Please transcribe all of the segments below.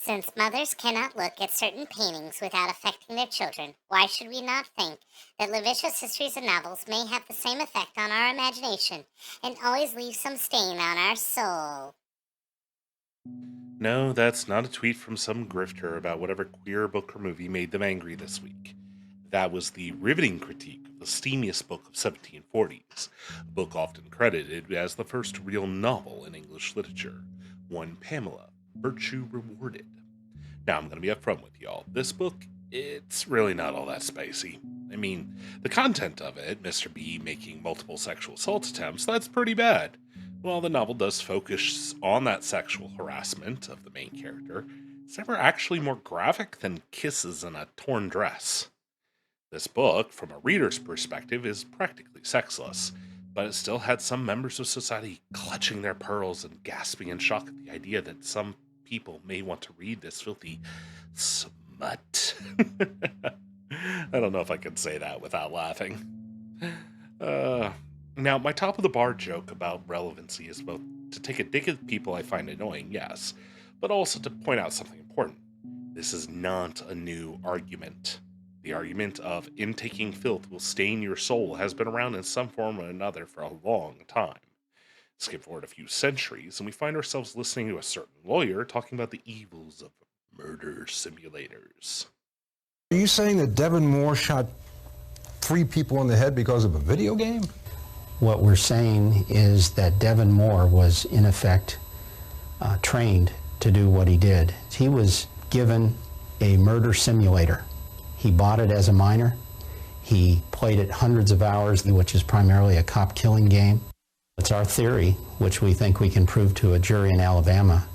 Since mothers cannot look at certain paintings without affecting their children, why should we not think that lascivious histories and novels may have the same effect on our imagination and always leave some stain on our soul? No, that's not a tweet from some grifter about whatever queer book or movie made them angry this week. That was the riveting critique of the steamiest book of 1740s, a book often credited as the first real novel in English literature, one Pamela, Virtue Rewarded. Now, I'm going to be upfront with y'all. This book, it's really not all that spicy. I mean, the content of it, Mr. B making multiple sexual assault attempts, that's pretty bad. While the novel does focus on that sexual harassment of the main character, it's never actually more graphic than kisses in a torn dress. This book, from a reader's perspective, is practically sexless, but it still had some members of society clutching their pearls and gasping in shock at the idea that some people may want to read this filthy smut. I don't know if I can say that without laughing. Uh, Now, my top of the bar joke about relevancy is both to take a dig at people I find annoying, yes, but also to point out something important. This is not a new argument. The argument of intaking filth will stain your soul has been around in some form or another for a long time. Skip forward a few centuries, and we find ourselves listening to a certain lawyer talking about the evils of murder simulators. Are you saying that Devin Moore shot three people in the head because of a video game? What we're saying is that Devin Moore was, in effect, trained to do what he did. He was given a murder simulator. He bought it as a minor. He played it hundreds of hours, which is primarily a cop killing game. It's our theory, which we think we can prove to a jury in Alabama,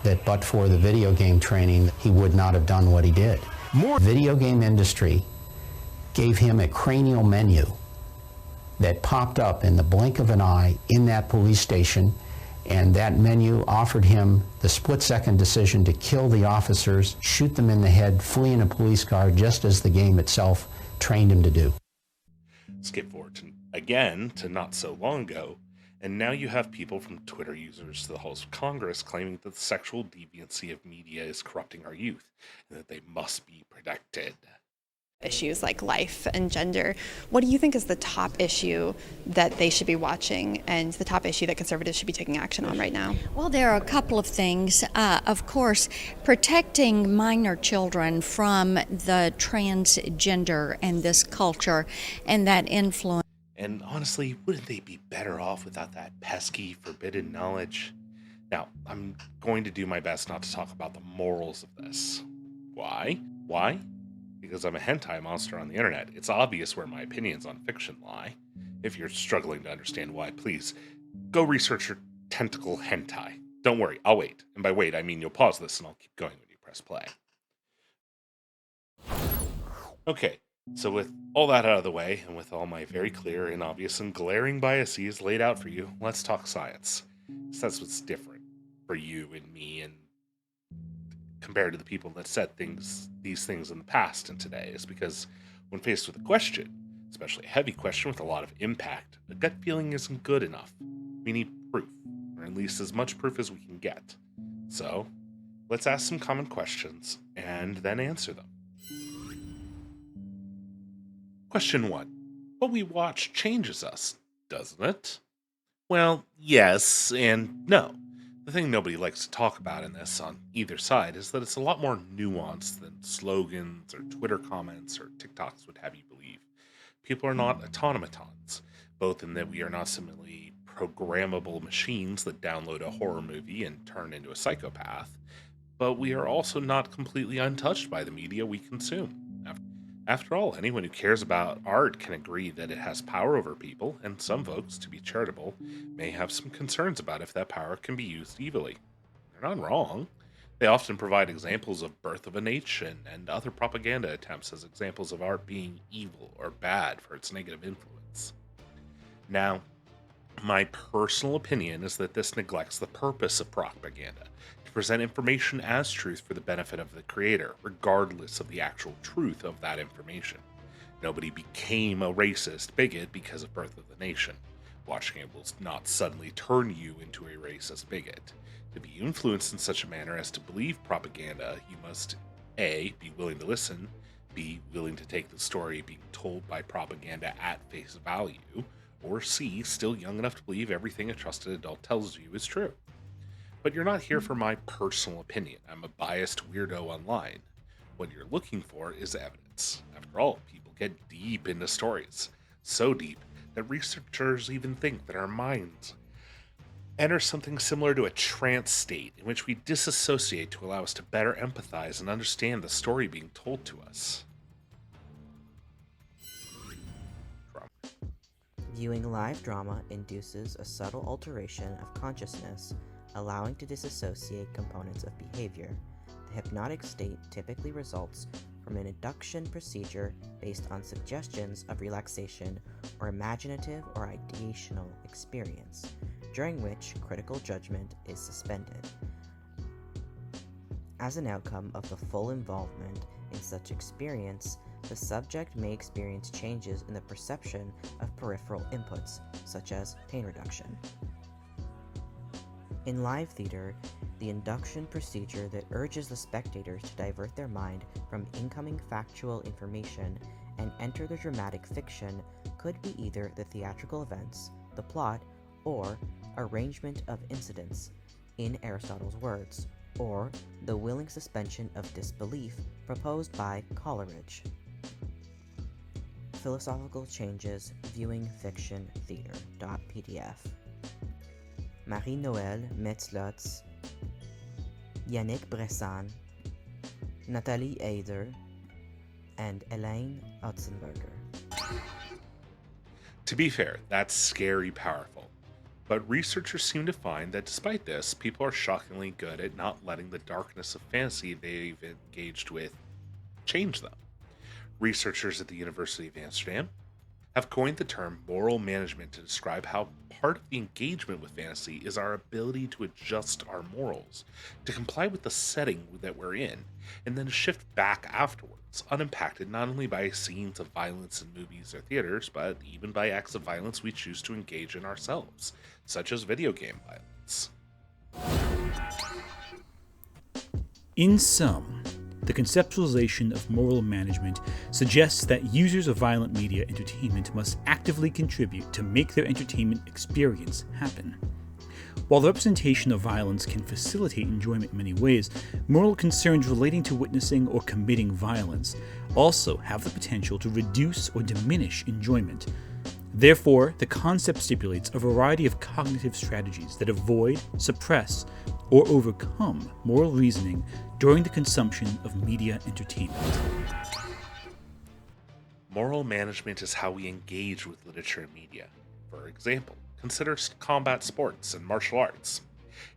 that but for the video game training, he would not have done what he did. More video game industry gave him a cranial menu that popped up in the blink of an eye in that police station, and that menu offered him the split-second decision to kill the officers, shoot them in the head, flee in a police car, just as the game itself trained him to do. Skip forward again to not so long ago, and now you have people from Twitter users to the halls of Congress claiming that the sexual deviancy of media is corrupting our youth, and that they must be protected. Issues like life and gender. What do you think is the top issue that they should be watching and the top issue that conservatives should be taking action on right now? Well, there are a couple of things. Of course, protecting minor children from the transgender and this culture and that influence. And honestly, wouldn't they be better off without that pesky forbidden knowledge? Now, I'm going to do my best not to talk about the morals of this. Why? Why? Because I'm a hentai monster on the internet. It's obvious where my opinions on fiction lie. If you're struggling to understand why, please go research your tentacle hentai. Don't worry, I'll wait. And by wait, I mean you'll pause this and I'll keep going when you press play. Okay, so with all that out of the way, and with all my very clear and obvious and glaring biases laid out for you, let's talk science. So that's what's different for you and me and compared to the people that said these things in the past and today, is because when faced with a question, especially a heavy question with a lot of impact, a gut feeling isn't good enough. We need proof, or at least as much proof as we can get. So, let's ask some common questions and then answer them. Question 1. What we watch changes us, doesn't it? Well, yes and no. The thing nobody likes to talk about in this on either side is that it's a lot more nuanced than slogans or Twitter comments or TikToks would have you believe. People are not automatons, both in that we are not simply programmable machines that download a horror movie and turn into a psychopath, but we are also not completely untouched by the media we consume. After all, anyone who cares about art can agree that it has power over people, and some folks, to be charitable, may have some concerns about if that power can be used evilly. They're not wrong. They often provide examples of Birth of a Nation and other propaganda attempts as examples of art being evil or bad for its negative influence. Now, my personal opinion is that this neglects the purpose of propaganda, to present information as truth for the benefit of the creator, regardless of the actual truth of that information. Nobody became a racist bigot because of Birth of the Nation. Watching it will not suddenly turn you into a racist bigot. To be influenced in such a manner as to believe propaganda, you must A. be willing to listen, B. willing to take the story being told by propaganda at face value, or C. still young enough to believe everything a trusted adult tells you is true. But you're not here for my personal opinion. I'm a biased weirdo online. What you're looking for is evidence. After all, people get deep into stories. So deep that researchers even think that our minds enter something similar to a trance state in which we disassociate to allow us to better empathize and understand the story being told to us. Viewing live drama induces a subtle alteration of consciousness, allowing to disassociate components of behavior. The hypnotic state typically results from an induction procedure based on suggestions of relaxation or imaginative or ideational experience, during which critical judgment is suspended. As an outcome of the full involvement in such experience, the subject may experience changes in the perception of peripheral inputs, such as pain reduction. In live theater, the induction procedure that urges the spectators to divert their mind from incoming factual information and enter the dramatic fiction could be either the theatrical events, the plot, or arrangement of incidents, in Aristotle's words, or the willing suspension of disbelief proposed by Coleridge. Philosophical Changes Viewing Fiction Theater.pdf. Marie-Noëlle Metzlotz, Yannick Bressan, Nathalie Eder, and Elaine Otzenberger. To be fair, that's scary powerful. But researchers seem to find that despite this, people are shockingly good at not letting the darkness of fantasy they've engaged with change them. Researchers at the University of Amsterdam have coined the term moral management to describe how part of the engagement with fantasy is our ability to adjust our morals, to comply with the setting that we're in, and then shift back afterwards, unimpacted not only by scenes of violence in movies or theaters, but even by acts of violence we choose to engage in ourselves, such as video game violence. In sum, the conceptualization of moral management suggests that users of violent media entertainment must actively contribute to make their entertainment experience happen. While the representation of violence can facilitate enjoyment in many ways, moral concerns relating to witnessing or committing violence also have the potential to reduce or diminish enjoyment. Therefore, the concept stipulates a variety of cognitive strategies that avoid, suppress, or overcome moral reasoning during the consumption of media entertainment. Moral management is how we engage with literature and media. For example, consider combat sports and martial arts.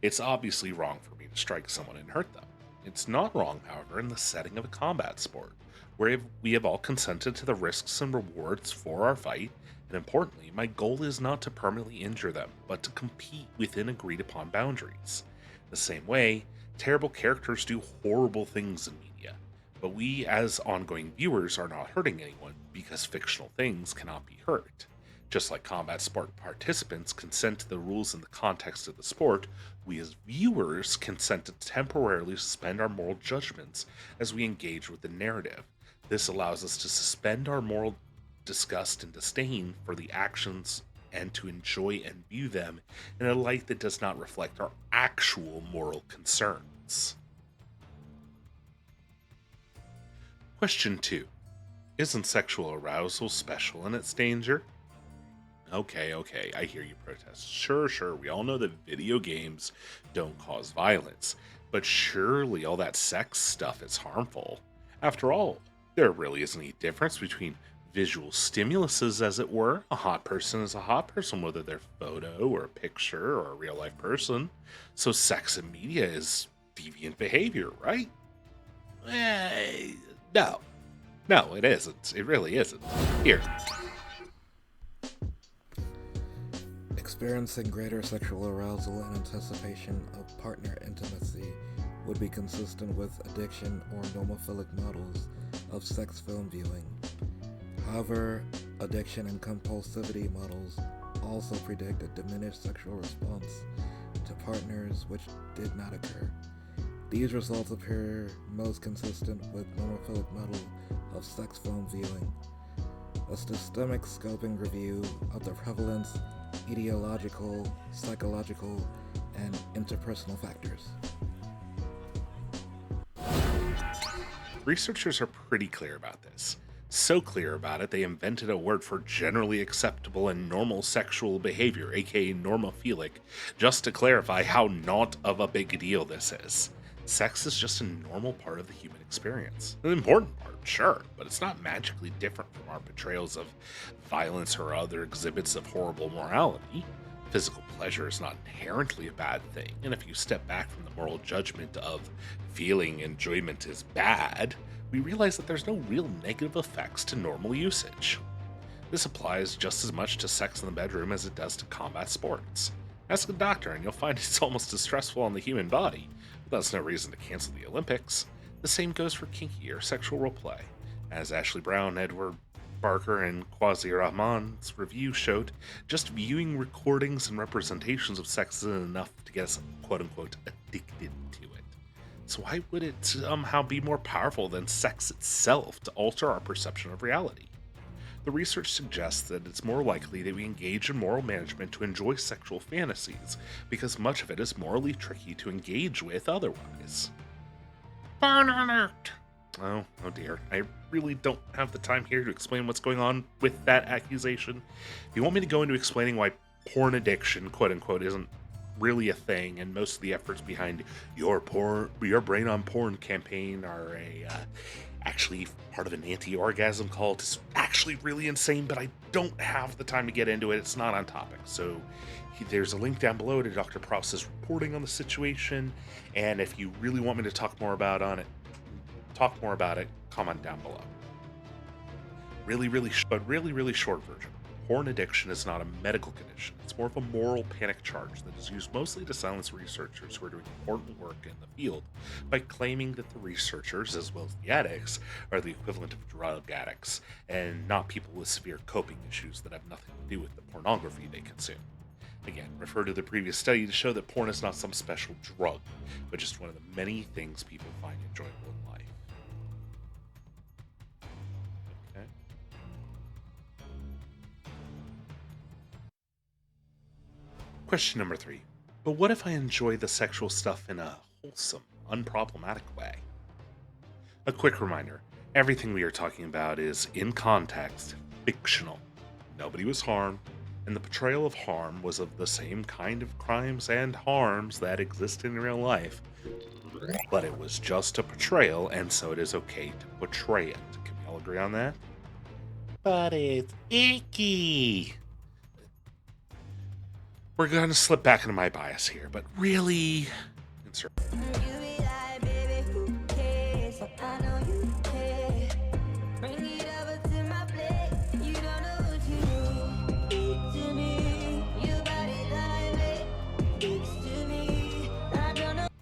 It's obviously wrong for me to strike someone and hurt them. It's not wrong, however, in the setting of a combat sport, where we have all consented to the risks and rewards for our fight, and importantly, my goal is not to permanently injure them, but to compete within agreed upon boundaries. The same way, terrible characters do horrible things in media, but we as ongoing viewers are not hurting anyone because fictional things cannot be hurt. Just like combat sport participants consent to the rules in the context of the sport, we as viewers consent to temporarily suspend our moral judgments as we engage with the narrative. This allows us to suspend our moral disgust and disdain for the actions and to enjoy and view them in a light that does not reflect our actual moral concerns. Question 2. Isn't sexual arousal special in its danger? Okay, I hear you protest. Sure, we all know that video games don't cause violence, but surely all that sex stuff is harmful. After all, there really isn't any difference between visual stimuluses, as it were. A hot person is a hot person, whether they're photo or a picture or a real life person. So sex in media is deviant behavior, right? No, it isn't. It really isn't. Here. Experiencing greater sexual arousal and anticipation of partner intimacy would be consistent with addiction or nomophilic models of sex film viewing. However, addiction and compulsivity models also predict a diminished sexual response to partners, which did not occur. These results appear most consistent with nomophilic model of sex film viewing. A systemic scoping review of the prevalence, etiological, psychological, and interpersonal factors. Researchers are pretty clear about this. So clear about it, they invented a word for generally acceptable and normal sexual behavior, aka normophilic, just to clarify how not of a big deal this is. Sex is just a normal part of the human experience. An important part, sure, but it's not magically different from our portrayals of violence or other exhibits of horrible morality. Physical pleasure is not inherently a bad thing, and if you step back from the moral judgment of feeling enjoyment is bad, we realize that there's no real negative effects to normal usage. This applies just as much to sex in the bedroom as it does to combat sports. Ask a doctor and you'll find it's almost as stressful on the human body, but that's no reason to cancel the Olympics. The same goes for kinky or sexual roleplay. As Ashley Brown, Edward Barker, and Quasi Rahman's review showed, just viewing recordings and representations of sex isn't enough to get us quote-unquote addicted to it. So why would it somehow be more powerful than sex itself to alter our perception of reality? The research suggests that it's more likely that we engage in moral management to enjoy sexual fantasies, because much of it is morally tricky to engage with otherwise. Porn alert! Oh dear. I really don't have the time here to explain what's going on with that accusation. If you want me to go into explaining why porn addiction, quote-unquote, isn't really a thing, and most of the efforts behind your brain on porn campaign are actually part of an anti-orgasm cult, is actually really insane, but I don't have the time to get into it. It's not on topic. So there's a link down below to Dr. Proust's reporting on the situation, and if you really want me to talk more about it, comment down below. Really short version. Porn addiction is not a medical condition. It's more of a moral panic charge that is used mostly to silence researchers who are doing important work in the field by claiming that the researchers, as well as the addicts, are the equivalent of drug addicts and not people with severe coping issues that have nothing to do with the pornography they consume. Again, refer to the previous study to show that porn is not some special drug, but just one of the many things people find enjoyable in life. Okay. Question number 3. But what if I enjoy the sexual stuff in a wholesome, unproblematic way? A quick reminder, everything we are talking about is, in context, fictional. Nobody was harmed, and the portrayal of harm was of the same kind of crimes and harms that exist in real life. But it was just a portrayal, and so it is okay to portray it. Can we all agree on that? But it's icky! We're going to slip back into my bias here, but really...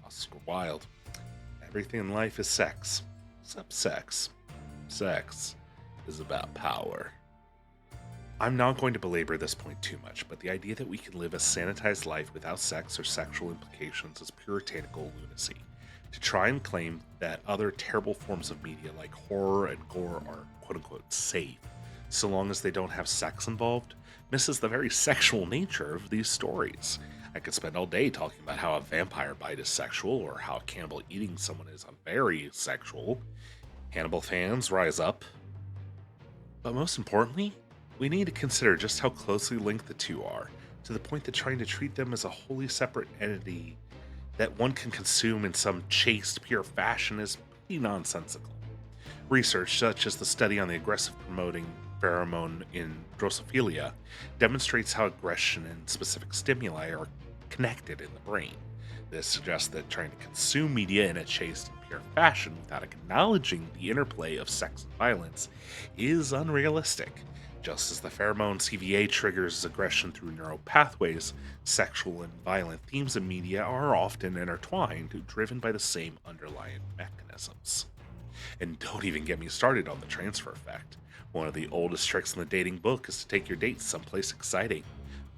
Oscar Wilde. Everything in life is sex. Except sex. Sex is about power. I'm not going to belabor this point too much, but the idea that we can live a sanitized life without sex or sexual implications is puritanical lunacy. To try and claim that other terrible forms of media like horror and gore are quote-unquote safe, so long as they don't have sex involved, misses the very sexual nature of these stories. I could spend all day talking about how a vampire bite is sexual, or how a cannibal eating someone is very sexual. Hannibal fans, rise up. But most importantly, we need to consider just how closely linked the two are, to the point that trying to treat them as a wholly separate entity that one can consume in some chaste, pure fashion is pretty nonsensical. Research, such as the study on the aggressive promoting pheromone in Drosophila, demonstrates how aggression and specific stimuli are connected in the brain. This suggests that trying to consume media in a chaste and pure fashion without acknowledging the interplay of sex and violence is unrealistic. Just as the pheromone CVA triggers aggression through neural pathways, sexual and violent themes in media are often intertwined, driven by the same underlying mechanisms. And don't even get me started on the transfer effect. One of the oldest tricks in the dating book is to take your date someplace exciting.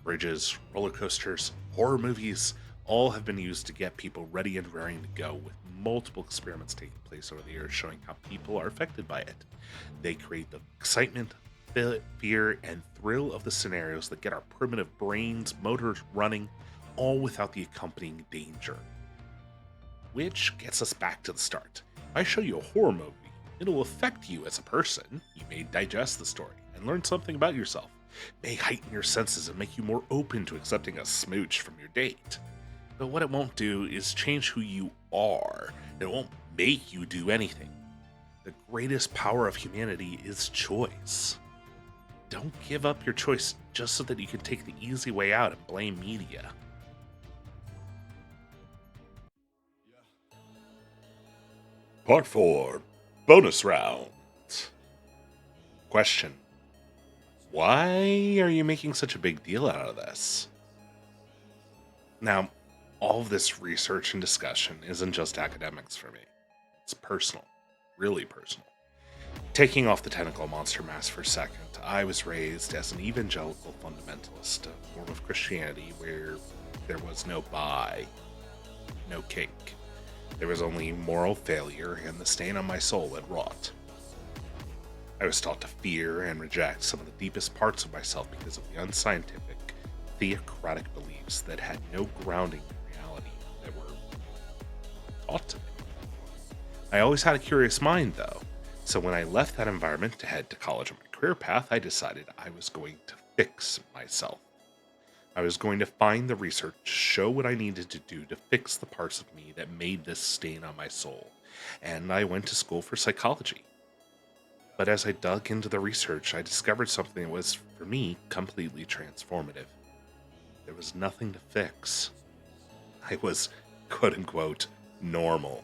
Bridges, roller coasters, horror movies, all have been used to get people ready and raring to go, with multiple experiments taking place over the years showing how people are affected by it. They create the excitement, fear, and thrill of the scenarios that get our primitive brains, motors running, all without the accompanying danger. Which gets us back to the start. If I show you a horror movie, it'll affect you as a person. You may digest the story and learn something about yourself. It may heighten your senses and make you more open to accepting a smooch from your date. But what it won't do is change who you are. It won't make you do anything. The greatest power of humanity is choice. Don't give up your choice just so that you can take the easy way out and blame media. Part 4. Bonus round. Question. Why are you making such a big deal out of this? Now, all of this research and discussion isn't just academics for me. It's personal. Really personal. Taking off the tentacle monster mask for a second, I was raised as an evangelical fundamentalist, a form of Christianity where there was no buy, no cake. There was only moral failure and the stain on my soul that wrought. I was taught to fear and reject some of the deepest parts of myself because of the unscientific, theocratic beliefs that had no grounding in reality that were taught to me. I always had a curious mind, though, so when I left that environment to head to college on my career path, I decided I was going to fix myself. I was going to find the research to show what I needed to do to fix the parts of me that made this stain on my soul, and I went to school for psychology. But as I dug into the research, I discovered something that was, for me, completely transformative. There was nothing to fix. I was, quote-unquote, normal.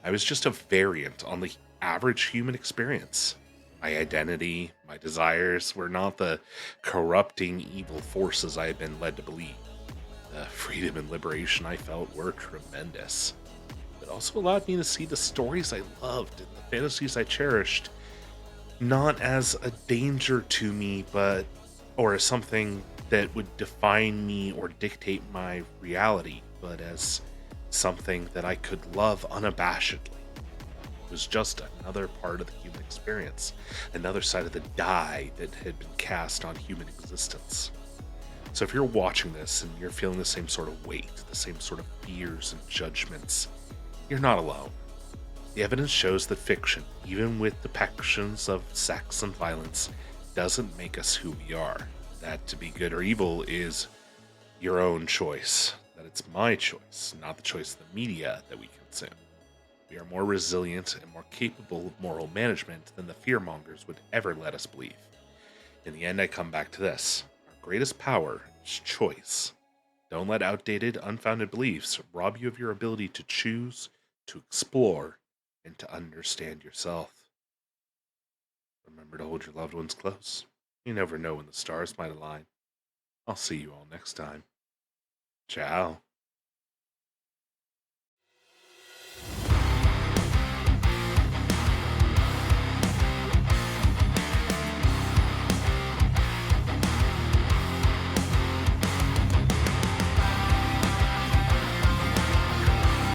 I was just a variant on the average human experience. My identity, my desires were not the corrupting evil forces I had been led to believe. The freedom and liberation I felt were tremendous. It also allowed me to see the stories I loved and the fantasies I cherished, not as a danger to me, or as something that would define me or dictate my reality, but as something that I could love unabashedly. It was just another part of the human experience, another side of the die that had been cast on human existence. So if you're watching this and you're feeling the same sort of weight, the same sort of fears and judgments, you're not alone. The evidence shows that fiction, even with depictions of sex and violence, doesn't make us who we are. That to be good or evil is your own choice. That it's my choice, not the choice of the media that we consume. We are more resilient and more capable of moral management than the fearmongers would ever let us believe. In the end, I come back to this. Our greatest power is choice. Don't let outdated, unfounded beliefs rob you of your ability to choose, to explore, and to understand yourself. Remember to hold your loved ones close. You never know when the stars might align. I'll see you all next time. Ciao.